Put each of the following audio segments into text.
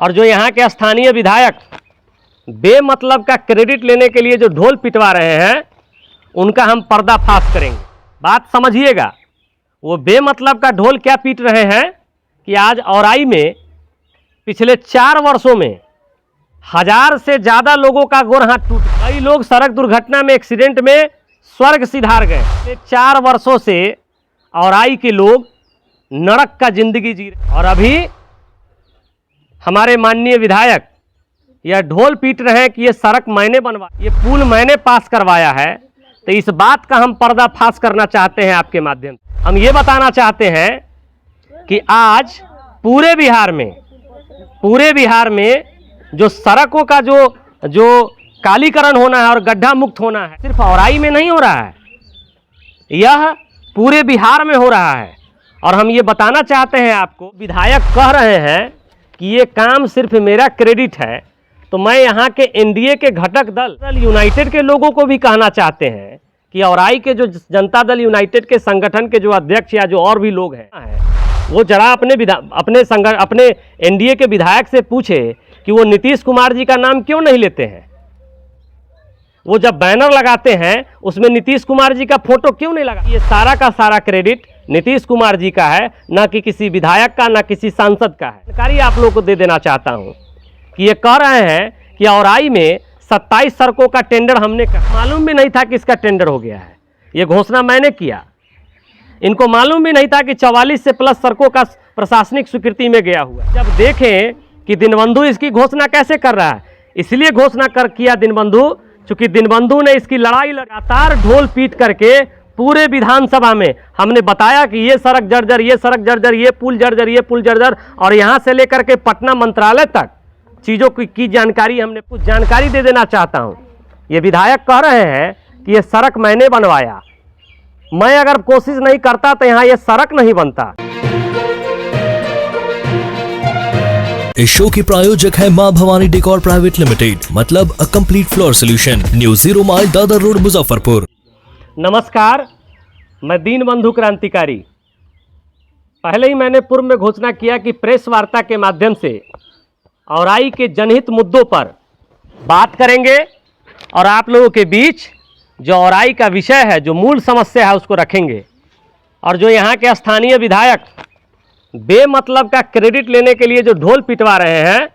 और जो यहाँ के स्थानीय विधायक बेमतलब का क्रेडिट लेने के लिए जो ढोल पिटवा रहे हैं उनका हम पर्दाफाश करेंगे। बात समझिएगा, वो बेमतलब का ढोल क्या पीट रहे हैं कि आज औराई में पिछले 4 वर्षों में 1000 से ज़्यादा लोगों का गोर हाथ टूट, कई लोग सड़क दुर्घटना में एक्सीडेंट में स्वर्ग सिधार गए। पिछले 4 वर्षों से औराई के लोग नरक का जिंदगी जी रहे और अभी हमारे माननीय विधायक यह ढोल पीट रहे हैं कि ये सड़क मैंने बनवाया, ये पुल मैंने पास करवाया है। तो इस बात का हम पर्दाफाश करना चाहते हैं आपके माध्यम से। हम ये बताना चाहते हैं कि आज पूरे बिहार में जो सड़कों का जो कालीकरण होना है और गड्ढा मुक्त होना है, सिर्फ औराई में नहीं हो रहा है, यह पूरे बिहार में हो रहा है। और हम ये बताना चाहते हैं आपको, विधायक कह रहे हैं कि ये काम सिर्फ मेरा क्रेडिट है, तो मैं यहाँ के एनडीए के घटक दल यूनाइटेड के लोगों को भी कहना चाहते हैं कि औराई के जो जनता दल यूनाइटेड के संगठन के जो अध्यक्ष या जो और भी लोग हैं वो जरा अपने एनडीए के विधायक से पूछे कि वो नीतीश कुमार जी का नाम क्यों नहीं लेते हैं। वो जब बैनर लगाते हैं उसमें नीतीश कुमार जी का फोटो क्यों नहीं लगा। ये सारा का सारा क्रेडिट नीतीश कुमार जी का है, ना कि किसी विधायक का, ना किसी सांसद का है। जानकारी आप लोगों को दे देना चाहता हूँ कि ये कह रहे हैं कि औराई में 27 सड़कों का टेंडर हमने मालूम भी नहीं था कि इसका टेंडर हो गया है। ये घोषणा मैंने किया, इनको मालूम भी नहीं था कि 44 से प्लस सड़कों का प्रशासनिक स्वीकृति में गया हुआ। जब देखें कि दीनबंधु इसकी घोषणा कैसे कर रहा है, इसलिए घोषणा किया दीनबंधु, चूंकि दीनबंधु ने इसकी लड़ाई लगातार ढोल पीट करके पूरे विधानसभा में हमने बताया कि ये सड़क जर्जर, ये सड़क जर्जर, ये पुल जर्जर, ये पुल जर्जर, और यहाँ से लेकर के पटना मंत्रालय तक चीज़ों की जानकारी हमने कुछ जानकारी दे देना चाहता हूँ। ये विधायक कह रहे हैं कि ये सड़क मैंने बनवाया, मैं अगर कोशिश नहीं करता तो यहाँ ये सड़क नहीं बनता। इस शो के प्रायोजक है मां भवानी डेकोर प्राइवेट लिमिटेड, मतलब a complete floor solution, new 0 mile Dadar road, Muzaffarpur. नमस्कार, मैं दीनबंधु क्रांतिकारी। पहले ही मैंने पूर्व में घोषणा किया कि प्रेस वार्ता के माध्यम से औराई के जनहित मुद्दों पर बात करेंगे और आप लोगों के बीच जो औराई का विषय है, जो मूल समस्या है, उसको रखेंगे। और जो यहाँ के स्थानीय विधायक बेमतलब का क्रेडिट लेने के लिए जो ढोल पिटवा रहे हैं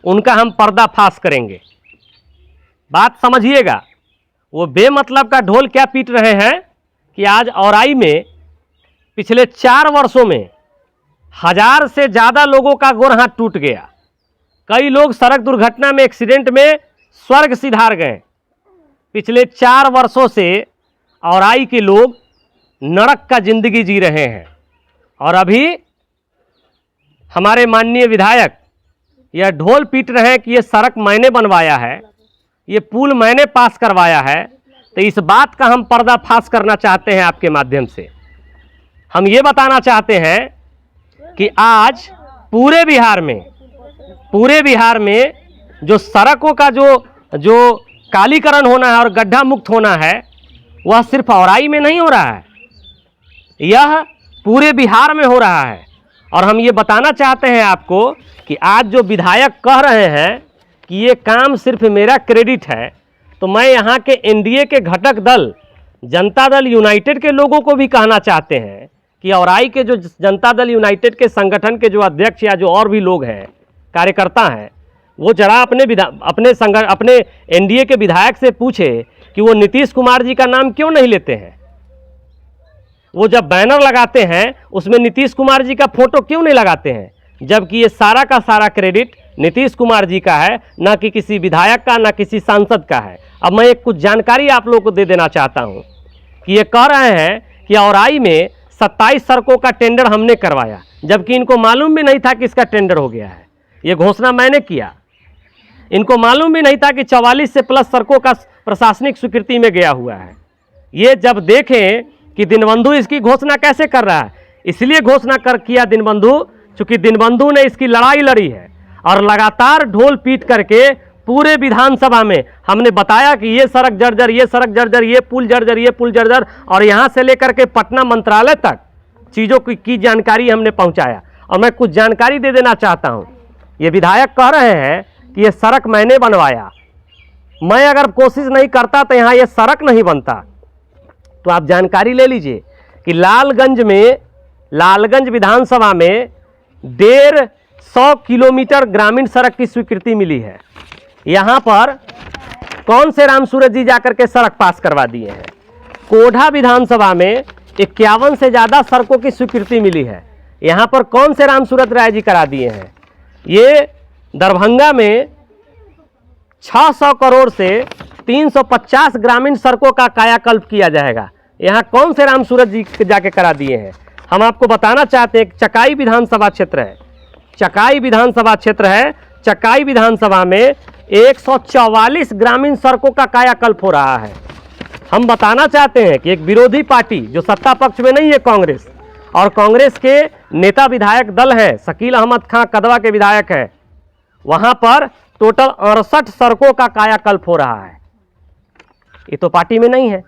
उनका हम पर्दाफाश करेंगे। बात समझिएगा, वो बेमतलब का ढोल क्या पीट रहे हैं कि आज औराई में पिछले 4 वर्षों में 1000 से ज़्यादा लोगों का गोर हाथ टूट गया, कई लोग सड़क दुर्घटना में एक्सीडेंट में स्वर्ग सिधार गए। पिछले 4 वर्षों से औराई के लोग नरक का जिंदगी जी रहे हैं और अभी हमारे माननीय विधायक यह ढोल पीट रहे हैं कि ये सड़क मैंने बनवाया है, ये पुल मैंने पास करवाया है। तो इस बात का हम पर्दाफाश करना चाहते हैं आपके माध्यम से। हम ये बताना चाहते हैं कि आज पूरे बिहार में जो सड़कों का जो कालीकरण होना है और गड्ढा मुक्त होना है, वह सिर्फ औराई में नहीं हो रहा है, यह पूरे बिहार में हो रहा है। और हम ये बताना चाहते हैं आपको कि आज जो विधायक कह रहे हैं कि ये काम सिर्फ मेरा क्रेडिट है, तो मैं यहाँ के एनडीए के घटक दल जनता दल यूनाइटेड के लोगों को भी कहना चाहते हैं कि औराई के जो जनता दल यूनाइटेड के संगठन के जो अध्यक्ष या जो और भी लोग हैं, कार्यकर्ता हैं, वो जरा अपने एनडीए के विधायक से पूछे कि वो नीतीश कुमार जी का नाम क्यों नहीं लेते हैं। वो जब बैनर लगाते हैं उसमें नीतीश कुमार जी का फोटो क्यों नहीं लगाते हैं, जबकि ये सारा का सारा क्रेडिट नीतीश कुमार जी का है, ना कि किसी विधायक का, ना किसी सांसद का है। अब मैं कुछ जानकारी आप लोगों को दे देना चाहता हूँ कि ये कह रहे हैं कि औराई में 27 सड़कों का टेंडर हमने करवाया, जबकि इनको मालूम भी नहीं था कि इसका टेंडर हो गया है। ये घोषणा मैंने किया, इनको मालूम भी नहीं था कि 44 से प्लस सड़कों का प्रशासनिक स्वीकृति में गया हुआ है। ये जब देखें कि दीनबंधु इसकी घोषणा कैसे कर रहा है, इसलिए घोषणा किया दीनबंधु, चूंकि दीनबंधु ने इसकी लड़ाई लड़ी है और लगातार ढोल पीट करके पूरे विधानसभा में हमने बताया कि ये सड़क जर्जर, ये सड़क जर्जर, ये पुल जर्जर, ये पुल जर्जर, और यहाँ से लेकर के पटना मंत्रालय तक चीज़ों की जानकारी हमने पहुँचाया। और मैं कुछ जानकारी दे देना चाहता हूँ ये विधायक कह रहे हैं कि ये सड़क मैंने बनवाया, मैं अगर कोशिश नहीं करता तो यहाँ ये सड़क नहीं बनता। तो आप जानकारी ले लीजिए कि लालगंज विधानसभा में 150 किलोमीटर ग्रामीण सड़क की स्वीकृति मिली है। यहाँ पर कौन से राम सूरत जी जाकर के सड़क पास करवा दिए हैं। कोढ़ा विधानसभा में 51 से ज़्यादा सड़कों की स्वीकृति मिली है। यहाँ पर कौन से राम सूरत राय जी करा दिए हैं। ये दरभंगा में 600 करोड़ से 350 ग्रामीण सड़कों का कायाकल्प किया जाएगा। यहाँ कौन से राम सूरत जी जाके करा दिए हैं। हम आपको बताना चाहते हैं, चकाई विधानसभा क्षेत्र है, चकाई विधानसभा क्षेत्र है। चकाई विधानसभा में 144 ग्रामीण सड़कों का कायाकल्प हो रहा है। हम बताना चाहते हैं कि एक विरोधी पार्टी जो सत्ता पक्ष में नहीं है, कांग्रेस, और कांग्रेस के नेता विधायक दल हैं, शकील अहमद खां कदवा के विधायक हैं, वहां पर टोटल 68 सड़कों का कायाकल्प हो रहा है। ये तो पार्टी में नहीं है।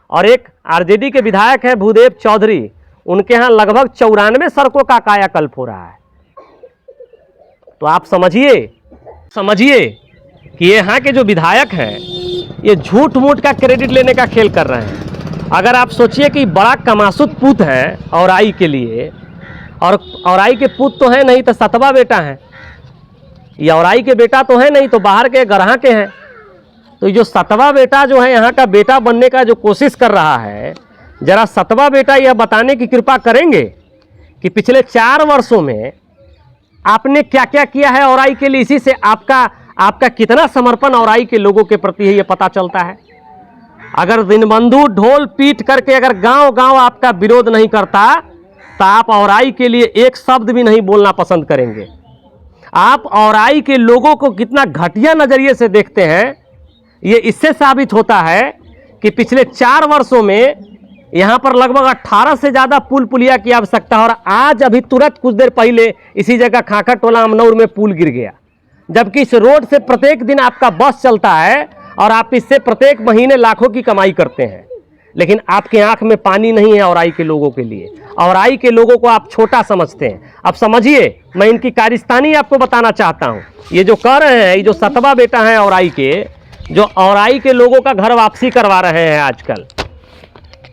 और एक आरजेडी के विधायक हैं भूदेव चौधरी, उनके यहाँ लगभग 94 सड़कों का कायाकल्प हो रहा है। तो आप समझिए कि यहाँ के जो विधायक हैं ये झूठ मूठ का क्रेडिट लेने का खेल कर रहे हैं। अगर आप सोचिए कि बड़ा कमासुत पूत है औराई के लिए, और औराई के पूत तो है नहीं तो सतवा बेटा है, ये औराई के बेटा तो है नहीं तो बाहर के गरहा के हैं। तो जो सतवा बेटा जो है यहाँ का बेटा बनने का जो कोशिश कर रहा है, जरा सतवा बेटा यह बताने की कृपा करेंगे कि पिछले 4 वर्षों में आपने क्या क्या किया है औराई के लिए। इसी से आपका कितना समर्पण औराई के लोगों के प्रति है ये पता चलता है। अगर दिनबंधु ढोल पीट करके अगर गांव-गांव आपका विरोध नहीं करता तो आप औराई के लिए एक शब्द भी नहीं बोलना पसंद करेंगे। आप औराई के लोगों को कितना घटिया नजरिए से देखते हैं, ये इससे साबित होता है कि पिछले 4 वर्षों में यहाँ पर लगभग 18 से ज़्यादा पुल पुलिया की आवश्यकता है। और आज अभी तुरंत कुछ देर पहले इसी जगह खाखा टोला अमनौर में पुल गिर गया, जबकि इस रोड से प्रत्येक दिन आपका बस चलता है और आप इससे प्रत्येक महीने लाखों की कमाई करते हैं। लेकिन आपके आंख में पानी नहीं है औराई के लोगों के लिए। औराई के लोगों को आप छोटा समझते हैं। अब समझिए, मैं इनकी कारिस्तानी आपको बताना चाहता हूँ। ये जो कह रहे हैं, ये जो सतवा बेटा है औराई के, जो औराई के लोगों का घर वापसी करवा रहे हैं आजकल,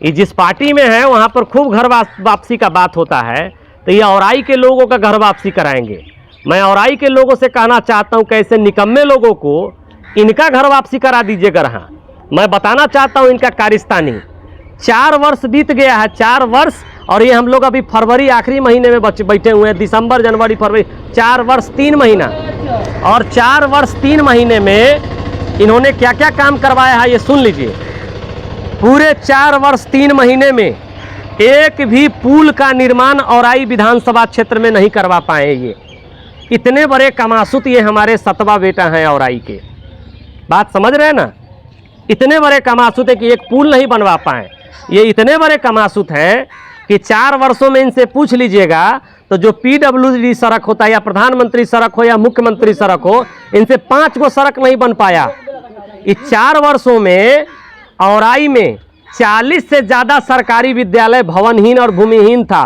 ये जिस पार्टी में है वहाँ पर खूब घर वापसी का बात होता है, तो ये औराई के लोगों का घर वापसी कराएंगे। मैं औराई के लोगों से कहना चाहता हूँ कि ऐसे निकम्मे लोगों को इनका घर वापसी करा दीजिए गरहा। मैं बताना चाहता हूँ इनका कारिस्तानी। 4 वर्ष बीत गया है, 4 वर्ष, और ये हम लोग अभी फरवरी आखिरी महीने में बैठे हुए हैं। दिसंबर, जनवरी, फरवरी, 4 वर्ष 3 महीना, और 4 वर्ष 3 महीने में इन्होंने क्या क्या काम करवाया है ये सुन लीजिए। पूरे 4 वर्ष 3 महीने में एक भी पुल का निर्माण औराई विधानसभा क्षेत्र में नहीं करवा पाए। ये इतने बड़े कमासुत ये हमारे सतवा बेटा हैं औराई के। बात समझ रहे हैं ना? इतने बड़े कमासुत है कि एक पुल नहीं बनवा पाए। ये इतने बड़े कमासुत हैं कि 4 वर्षों में इनसे पूछ लीजिएगा तो जो PWD सड़क होता है, या प्रधानमंत्री सड़क हो या मुख्यमंत्री सड़क हो, इनसे 5 गो सड़क नहीं बन पाया। इस 4 वर्षों में औराई में 40 से ज़्यादा सरकारी विद्यालय भवनहीन और भूमिहीन था।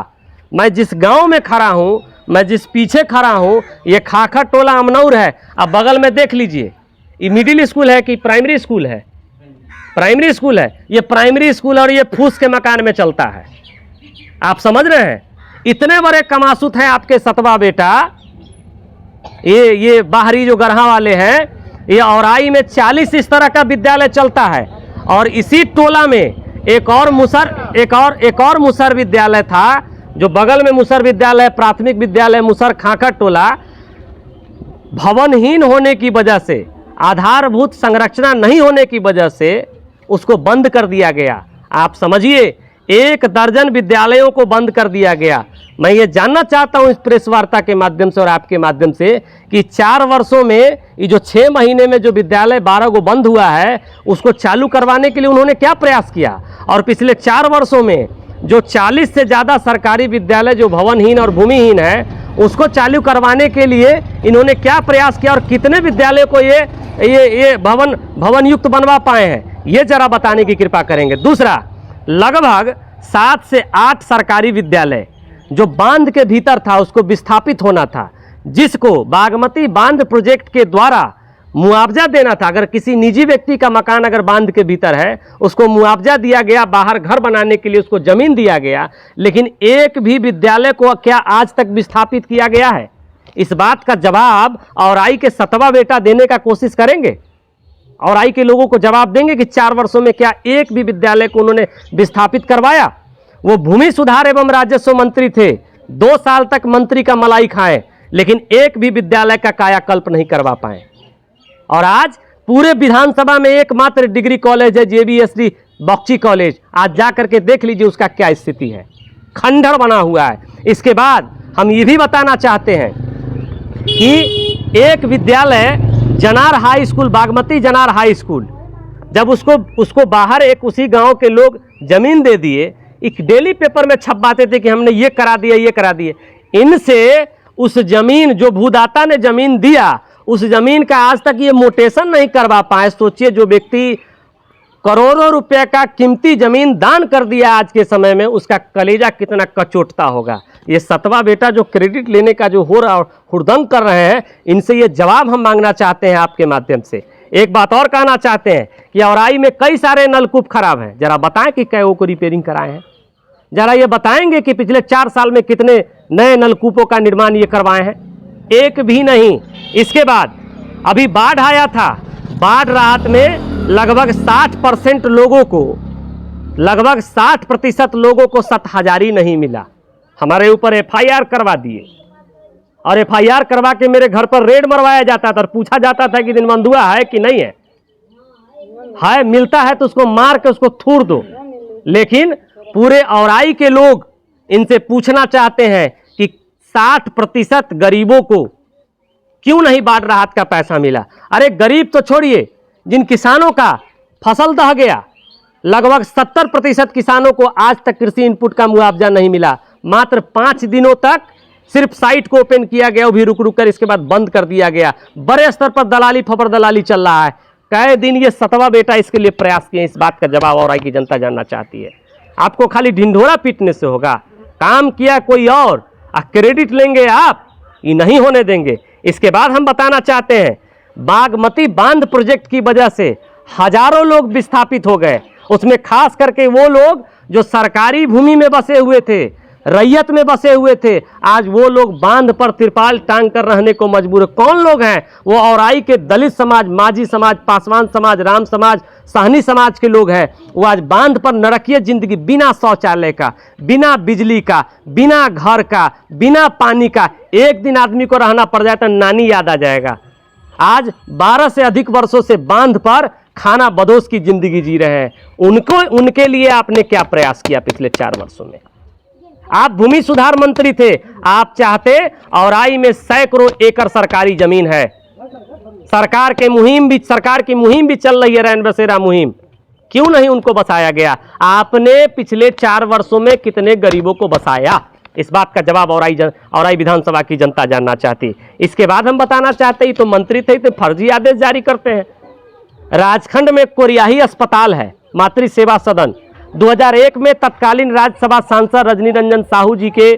मैं जिस गांव में खड़ा हूं, मैं जिस पीछे खड़ा हूं, ये खाखा टोला अमनौर है। अब बगल में देख लीजिए, ये मिडिल स्कूल है कि प्राइमरी स्कूल है? प्राइमरी स्कूल है। ये प्राइमरी स्कूल और ये फूस के मकान में चलता है। आप समझ रहे हैं? इतने बड़े कमासुत हैं आपके सतवा बेटा। ये बाहरी जो गरहा वाले हैं, ये औराई में 40 इस तरह का विद्यालय चलता है। और इसी टोला में एक और मुसर विद्यालय था, जो बगल में मुसर विद्यालय, प्राथमिक विद्यालय मुसर खाखा टोला, भवनहीन होने की वजह से, आधारभूत संरचना नहीं होने की वजह से उसको बंद कर दिया गया। आप समझिए, 1 दर्जन विद्यालयों को बंद कर दिया गया। मैं ये जानना चाहता हूँ इस प्रेस वार्ता के माध्यम से और आपके माध्यम से कि 4 वर्षों में ये जो 6 महीने में जो विद्यालय 12 को बंद हुआ है, उसको चालू करवाने के लिए उन्होंने क्या प्रयास किया। और पिछले 4 वर्षों में जो 40 से ज़्यादा सरकारी विद्यालय जो भवनहीन और भूमिहीन है, उसको चालू करवाने के लिए इन्होंने क्या प्रयास किया, और कितने विद्यालय को ये भवन युक्त बनवा पाए हैं, ये जरा बताने की कृपा करेंगे। दूसरा, लगभग 7 से 8 सरकारी विद्यालय जो बांध के भीतर था उसको विस्थापित होना था, जिसको बागमती बांध प्रोजेक्ट के द्वारा मुआवजा देना था, अगर किसी निजी व्यक्ति का मकान अगर बांध के भीतर है उसको मुआवजा दिया गया, बाहर घर बनाने के लिए उसको जमीन दिया गया, लेकिन एक भी विद्यालय को क्या आज तक विस्थापित किया गया है? इस बात का जवाब औराई के सतवा बेटा देने का कोशिश करेंगे। औराई के लोगों को जवाब देंगे कि 4 वर्षों में क्या एक भी विद्यालय को उन्होंने विस्थापित करवाया? वो भूमि सुधार एवं राजस्व मंत्री थे, 2 साल तक मंत्री का मलाई खाएं, लेकिन एक भी विद्यालय का कायाकल्प नहीं करवा पाए। और आज पूरे विधानसभा में एकमात्र डिग्री कॉलेज है जेबीएसडी बख्शी कॉलेज। आज जाकर के देख लीजिए उसका क्या स्थिति है, खंडहर बना हुआ है। इसके बाद हम ये भी बताना चाहते हैं कि एक विद्यालय Janar high school, Bagmati Janar high school, जब उसको बाहर एक उसी गांव के लोग जमीन दे दिए, एक डेली पेपर में छपवाते थे कि हमने ये करा दिया, ये करा दिए। इनसे उस जमीन जो भूदाता ने जमीन दिया, उस जमीन का आज तक ये मोटेशन नहीं करवा पाए। सोचिए, जो व्यक्ति करोड़ों रुपए का कीमती जमीन दान कर दिया आज के समय में, उसका कलेजा कितना कचोटता होगा। ये सतवा बेटा जो क्रेडिट लेने का जो हो रहा हुड़दंग कर रहे हैं, इनसे ये जवाब हम मांगना चाहते हैं आपके माध्यम से। एक बात और कहना चाहते हैं कि औराई में कई सारे नलकूप खराब हैं, जरा बताएं कि कई को रिपेयरिंग कराए हैं। जरा ये बताएंगे कि पिछले 4 साल में कितने नए नलकूपों का निर्माण ये करवाए हैं? एक भी नहीं। इसके बाद अभी बाढ़ आया था, बाढ़ राहत में लगभग 60% लोगों को, लगभग 60% लोगों को 7,000 नहीं मिला। हमारे ऊपर एफआईआर करवा दिए, और एफआईआर करवा के मेरे घर पर रेड मरवाया जाता था और पूछा जाता था कि दिनबंधुआ है कि नहीं है। है, मिलता है तो उसको मार के उसको थूर दो। लेकिन पूरे औराई के लोग इनसे पूछना चाहते हैं कि 60% गरीबों को क्यों नहीं बाढ़ राहत का पैसा मिला? अरे गरीब तो छोड़िए, जिन किसानों का फसल दह गया, लगभग 70% किसानों को आज तक कृषि इनपुट का मुआवजा नहीं मिला। मात्र 5 दिनों तक सिर्फ साइट को ओपन किया गया, वो भी रुक रुक कर, इसके बाद बंद कर दिया गया। बड़े स्तर पर दलाली, फबर दलाली चल रहा है। कई दिन ये सतवा बेटा इसके लिए प्रयास किए, इस बात का जवाब औराई की जनता जानना चाहती है। आपको खाली ढिंढोरा पीटने से होगा, काम किया कोई और क्रेडिट लेंगे आप, ये नहीं होने देंगे। इसके बाद हम बताना चाहते हैं, बागमती बांध प्रोजेक्ट की वजह से हजारों लोग विस्थापित हो गए। उसमें खास करके वो लोग जो सरकारी भूमि में बसे हुए थे, रैयत में बसे हुए थे, आज वो लोग बांध पर तिरपाल टांग कर रहने को मजबूर है। कौन लोग हैं? वो औराई के दलित समाज, माझी समाज, पासवान समाज, राम समाज, साहनी समाज के लोग हैं। वो आज बांध पर नरकीय जिंदगी, बिना शौचालय का, बिना बिजली का, बिना घर का, बिना पानी का, एक दिन आदमी को रहना पड़ जाए तो नानी याद आ जाएगा। आज 12 से अधिक वर्षों से बांध पर खाना बदोश की जिंदगी जी रहे हैं। उनके लिए आपने क्या प्रयास किया पिछले 4 वर्षों में? आप भूमि सुधार मंत्री थे, आप चाहते औराई में सैकड़ों एकड़ सरकारी जमीन है, सरकार की मुहिम भी चल रही है, रैन बसेरा मुहिम, क्यों नहीं उनको बसाया गया? आपने पिछले 4 वर्षों में कितने गरीबों को बसाया? इस बात का जवाब औराई विधानसभा की जनता जानना चाहती। इसके बाद हम बताना चाहते हैं, तो मंत्री थे तो फर्जी आदेश जारी करते हैं। राजखंड में कोरियाही अस्पताल है, मातृ सेवा सदन, 2001 में तत्कालीन राज्यसभा सांसद रजनी रंजन साहू जी के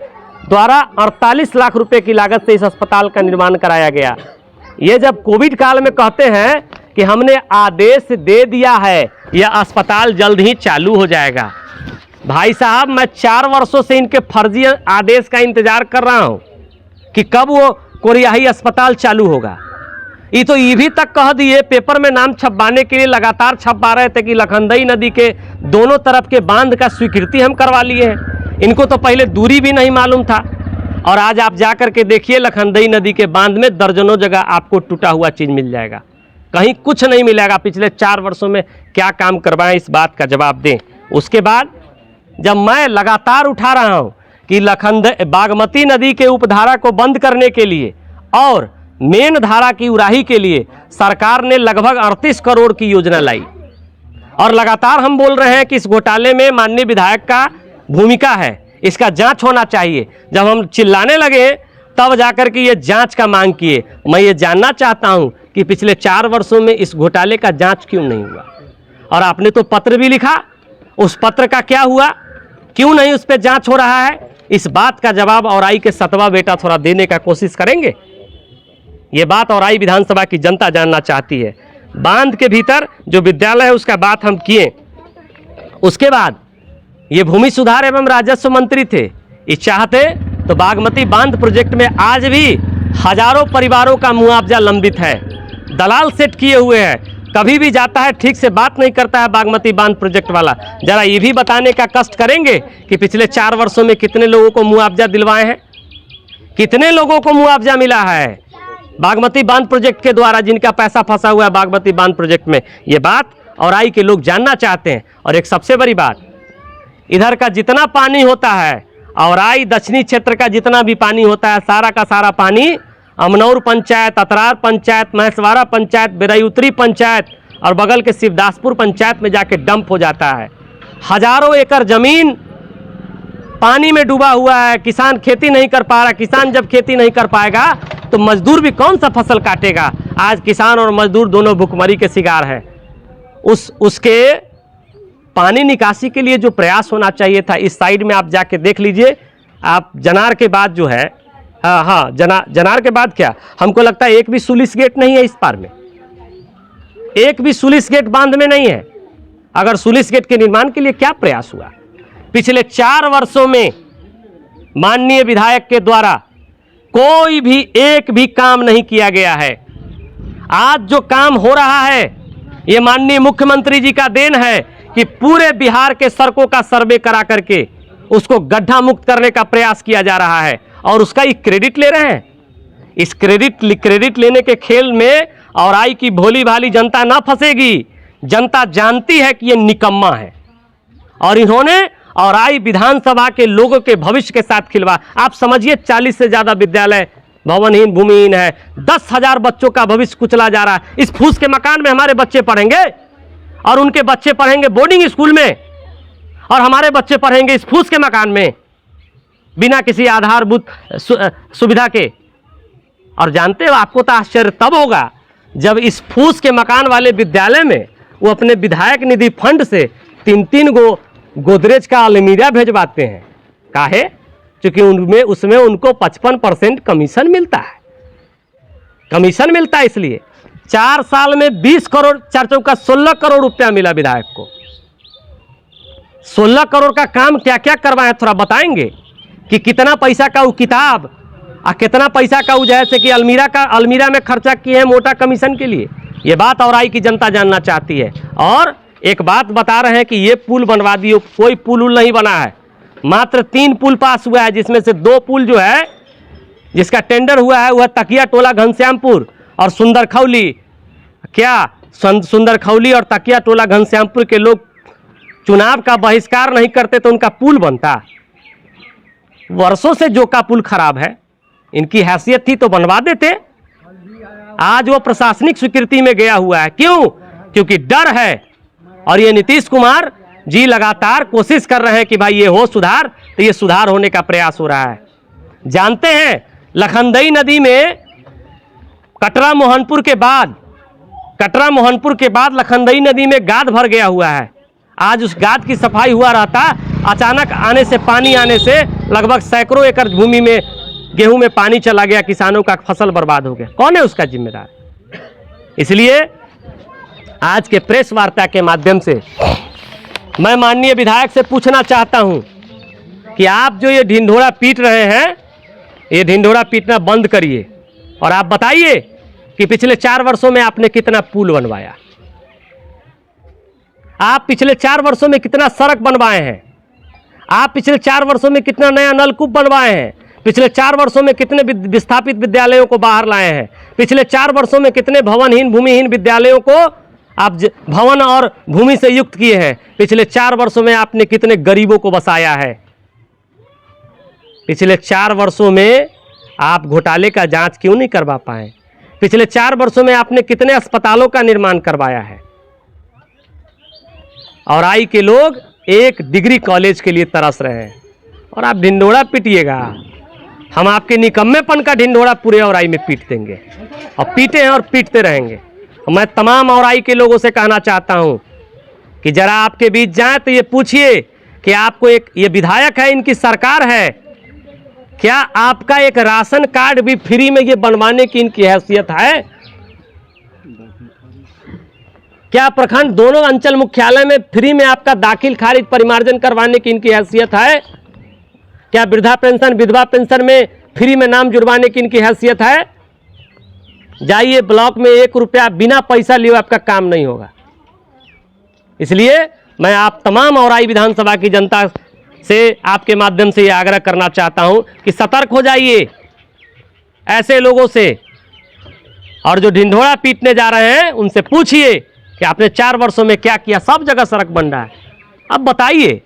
द्वारा 48 लाख रुपए की लागत से इस अस्पताल का निर्माण कराया गया। ये जब कोविड काल में कहते हैं कि हमने आदेश दे दिया है, यह अस्पताल जल्द ही चालू हो जाएगा। भाई साहब, मैं 4 वर्षों से इनके फर्जी आदेश का इंतजार कर रहा हूं कि कब वो कोरियाही अस्पताल चालू होगा। ये तो ये भी तक कह दिए, पेपर में नाम छपवाने के लिए लगातार छपवा रहे थे कि लखनदई नदी के दोनों तरफ के बांध का स्वीकृति हम करवा लिए हैं। इनको तो पहले दूरी भी नहीं मालूम था। और आज आप जाकर के देखिए, लखनदई नदी के बांध में दर्जनों जगह आपको टूटा हुआ चीज मिल जाएगा, कहीं कुछ नहीं मिलेगा। पिछले 4 वर्षों में क्या काम करवाएं, इस बात का जवाब दें। उसके बाद जब मैं लगातार उठा रहा हूं कि बागमती नदी के उपधारा को बंद करने के लिए और मेन धारा की उराही के लिए सरकार ने लगभग 38 करोड़ की योजना लाई, और लगातार हम बोल रहे हैं कि इस घोटाले में माननीय विधायक का भूमिका है, इसका जांच होना चाहिए। जब हम चिल्लाने लगे तब जाकर के ये जांच का मांग किए। मैं ये जानना चाहता हूं कि पिछले 4 वर्षों में इस घोटाले का जांच क्यों नहीं हुआ? और आपने तो पत्र भी लिखा, उस पत्र का क्या हुआ? क्यों नहीं उस पर जांच हो रहा है? इस बात का जवाब औराई के सतवा बेटा थोड़ा देने का कोशिश करेंगे। ये बात औराई विधानसभा की जनता जानना चाहती है। बांध के भीतर जो विद्यालय है उसका बात हम किए। उसके बाद ये भूमि सुधार एवं राजस्व मंत्री थे, ये चाहते तो बागमती बांध प्रोजेक्ट में आज भी हजारों परिवारों का मुआवजा लंबित है। दलाल सेट किए हुए हैं, कभी भी जाता है ठीक से बात नहीं करता है बागमती बांध प्रोजेक्ट वाला। जरा ये भी बताने का कष्ट करेंगे कि पिछले 4 वर्षों में कितने लोगों को मुआवजा दिलवाए हैं, कितने लोगों को मुआवजा मिला है बागमती बांध प्रोजेक्ट के द्वारा, जिनका पैसा फंसा हुआ है बागमती बांध प्रोजेक्ट में। ये बात औराई के लोग जानना चाहते हैं। और एक सबसे बड़ी बात, इधर का जितना पानी होता है, औराई दक्षिणी क्षेत्र का जितना भी पानी होता है, सारा का सारा पानी अमनौर पंचायत, अतरार पंचायत, महेशवाड़ा पंचायत, बेरई उत्तरी पंचायत और बगल के शिवदासपुर पंचायत में जाके डंप हो जाता है। हजारों एकड़ जमीन पानी में डूबा हुआ है, किसान खेती नहीं कर पा रहा। किसान जब खेती नहीं कर पाएगा तो मजदूर भी कौन सा फसल काटेगा। आज किसान और मजदूर दोनों भुखमरी के शिकार हैं। उसके पानी निकासी के लिए जो प्रयास होना चाहिए था, इस साइड में आप जाके देख लीजिए। आप जनार के बाद जो है, हाँ जनार के बाद क्या, हमको लगता है एक भी सुलिस गेट नहीं है इस पार में, एक भी सुलिस गेट बांध में नहीं है। अगर सुलिस गेट के निर्माण के लिए क्या प्रयास हुआ पिछले 4 वर्षों में, माननीय विधायक के द्वारा कोई भी एक भी काम नहीं किया गया है। आज जो काम हो रहा है ये माननीय मुख्यमंत्री जी का देन है कि पूरे बिहार के सड़कों का सर्वे करा करके उसको गड्ढा मुक्त करने का प्रयास किया जा रहा है और उसका ही क्रेडिट ले रहे हैं। इस क्रेडिट लेने के खेल में औराई की भोली भाली जनता ना फंसेगी। जनता जानती है कि ये निकम्मा है और इन्होंने औराई विधानसभा के लोगों के भविष्य के साथ खिलवा। आप समझिए 40 से ज़्यादा विद्यालय भवनहीन भूमिहीन है, 10,000 बच्चों का भविष्य कुचला जा रहा है। इस फूस के मकान में हमारे बच्चे पढ़ेंगे और उनके बच्चे पढ़ेंगे बोर्डिंग स्कूल में और हमारे बच्चे पढ़ेंगे इस फूस के मकान में बिना किसी आधारभूत सुविधा के। और जानते हो, आपको तो आश्चर्य तब होगा जब इस फूस के मकान वाले विद्यालय में वो अपने विधायक निधि फंड से 3-3 गो गोदरेज का अलमीरा भेजवाते हैं। काहे? क्योंकि उसमें उनको 55% कमीशन मिलता है। कमीशन मिलता है, इसलिए 4 साल में 20 करोड़, 4 चौका 16 करोड़ रुपया मिला विधायक को। 16 करोड़ का काम क्या क्या करवाए, थोड़ा बताएंगे कि कितना पैसा का वो किताब और कितना पैसा का वो जैसे कि अलमीरा में खर्चा किए हैं मोटा कमीशन के लिए। ये बात औराई की जनता जानना चाहती है। और एक बात बता रहे हैं कि ये पुल बनवा दिए, कोई पुल नहीं बना है। मात्र 3 पुल पास हुआ है, जिसमें से 2 पुल जो है जिसका टेंडर हुआ है वह तकिया टोला घनश्यामपुर और सुंदरखौली। क्या सुंदरखौली और तकिया टोला घनश्यामपुर के लोग चुनाव का बहिष्कार नहीं करते तो उनका पुल बनता? वर्षों से जो का पुल खराब है, इनकी हैसियत थी तो बनवा देते। आज वो प्रशासनिक स्वीकृति में गया हुआ है। क्यों? क्योंकि डर है। और ये नीतीश कुमार जी लगातार कोशिश कर रहे हैं कि भाई ये हो सुधार, तो ये सुधार होने का प्रयास हो रहा है। जानते हैं, लखनदई नदी में कटरा मोहनपुर के बाद लखनदई नदी में गाद भर गया हुआ है। आज उस गाद की सफाई हुआ रहता, अचानक पानी आने से लगभग सैकड़ों एकड़ भूमि में गेहूं में पानी चला गया, किसानों का फसल बर्बाद हो गया। कौन है उसका जिम्मेदार? इसलिए आज के प्रेस वार्ता के माध्यम से मैं माननीय विधायक से पूछना चाहता हूं कि आप जो ये ढिंढोरा पीट रहे हैं, ये ढिंढोरा पीटना बंद करिए और आप बताइए कि पिछले 4 वर्षों में आपने कितना पुल बनवाया, आप पिछले 4 वर्षों में कितना सड़क बनवाए हैं, आप पिछले 4 वर्षों में कितना नया नलकूप बनवाए हैं, पिछले 4 वर्षों में कितने विस्थापित विद्यालयों को बाहर लाए हैं, पिछले 4 वर्षों में कितने भवनहीन भूमिहीन विद्यालयों को आप भवन और भूमि से युक्त किए हैं, पिछले 4 वर्षों में आपने कितने गरीबों को बसाया है, पिछले 4 वर्षों में आप घोटाले का जांच क्यों नहीं करवा पाए, पिछले 4 वर्षों में आपने कितने अस्पतालों का निर्माण करवाया है। औराई के लोग एक डिग्री कॉलेज के लिए तरस रहे हैं और आप ढिंढोरा पीटिएगा। हम आपके निकम्मेपन का ढिंढोरा पूरे औराई में पीट देंगे और पीटे हैं और पीटते रहेंगे। मैं तमाम औराई के लोगों से कहना चाहता हूं कि जरा आपके बीच जाए तो ये पूछिए कि आपको ये विधायक है, इनकी सरकार है, क्या आपका एक राशन कार्ड भी फ्री में ये बनवाने की इनकी हैसियत है? क्या प्रखंड दोनों अंचल मुख्यालय में फ्री में आपका दाखिल खारिज परिमार्जन करवाने की इनकी हैसियत है? क्या वृद्धा पेंशन विधवा पेंशन में फ्री में नाम जुड़वाने की इनकी हैसियत है? जाइए ब्लॉक में 1 रुपया बिना पैसा लिए आपका काम नहीं होगा। इसलिए मैं आप तमाम औराई विधानसभा की जनता से आपके माध्यम से ये आग्रह करना चाहता हूं कि सतर्क हो जाइए ऐसे लोगों से, और जो ढिंढोरा पीटने जा रहे हैं उनसे पूछिए कि आपने 4 वर्षों में क्या किया। सब जगह सड़क बन रहा है। अब बताइए,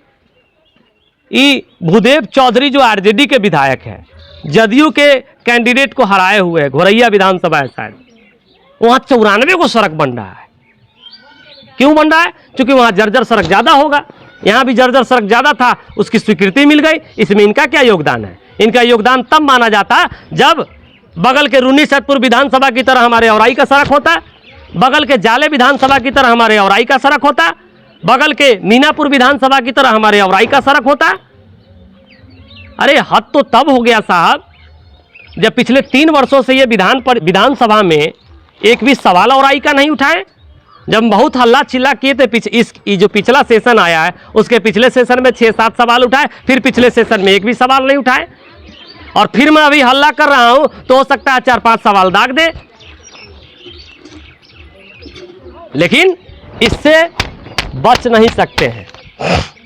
ये भूदेव चौधरी जो आरजेडी के विधायक है, जदयू के कैंडिडेट को हराए हुए है, घोरैया विधानसभा है शायद, वहां 94 को सड़क बन रहा है। क्यों बन रहा है? क्योंकि वहां जर्जर सड़क ज्यादा होगा, यहां भी जर्जर सड़क ज्यादा था, उसकी स्वीकृति मिल गई। इसमें इनका क्या योगदान है? इनका योगदान तब माना जाता जब बगल के रूनी सैदपुर विधानसभा की तरह हमारे औराई का सड़क होता, बगल के जाले विधानसभा की तरह हमारे औराई का सड़क होता, बगल के मीनापुर विधानसभा की तरह हमारे औराई का सड़क होता। अरे हद तो तब हो गया साहब जब पिछले 3 वर्षों से ये विधानसभा में एक भी सवाल औराई का नहीं उठाए। जब बहुत हल्ला चिल्ला किए थे, जो पिछला सेशन आया है उसके पिछले सेशन में 6-7 सवाल उठाए, फिर पिछले सेशन में एक भी सवाल नहीं उठाए, और फिर मैं अभी हल्ला कर रहा हूं तो हो सकता है 4-5 सवाल दाग दे। लेकिन इससे बच नहीं सकते हैं।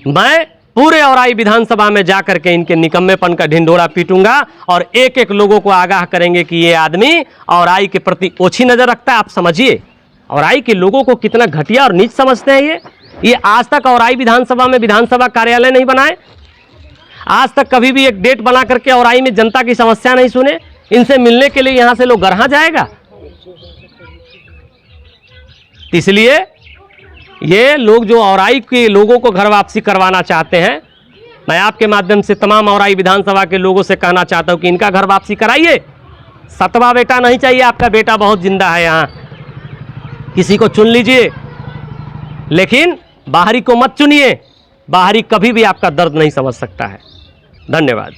मैं पूरे औराई विधानसभा में जाकर के इनके निकम्मेपन का ढिंढोरा पीटूंगा और एक एक लोगों को आगाह करेंगे कि ये आदमी औराई के प्रति ओछी नजर रखता है। आप समझिए औराई के लोगों को कितना घटिया और नीच समझते हैं। ये आज तक औराई विधानसभा में विधानसभा कार्यालय नहीं बनाए, आज तक कभी भी एक डेट बना करके औराई में जनता की समस्या नहीं सुने। इनसे मिलने के लिए यहां से लोग गरहा जाएगा। इसलिए ये लोग जो औराई के लोगों को घर वापसी करवाना चाहते हैं, मैं आपके माध्यम से तमाम औराई विधानसभा के लोगों से कहना चाहता हूं कि इनका घर वापसी कराइए। सतवा बेटा नहीं चाहिए, आपका बेटा बहुत जिंदा है यहाँ, किसी को चुन लीजिए, लेकिन बाहरी को मत चुनिए। बाहरी कभी भी आपका दर्द नहीं समझ सकता है। धन्यवाद।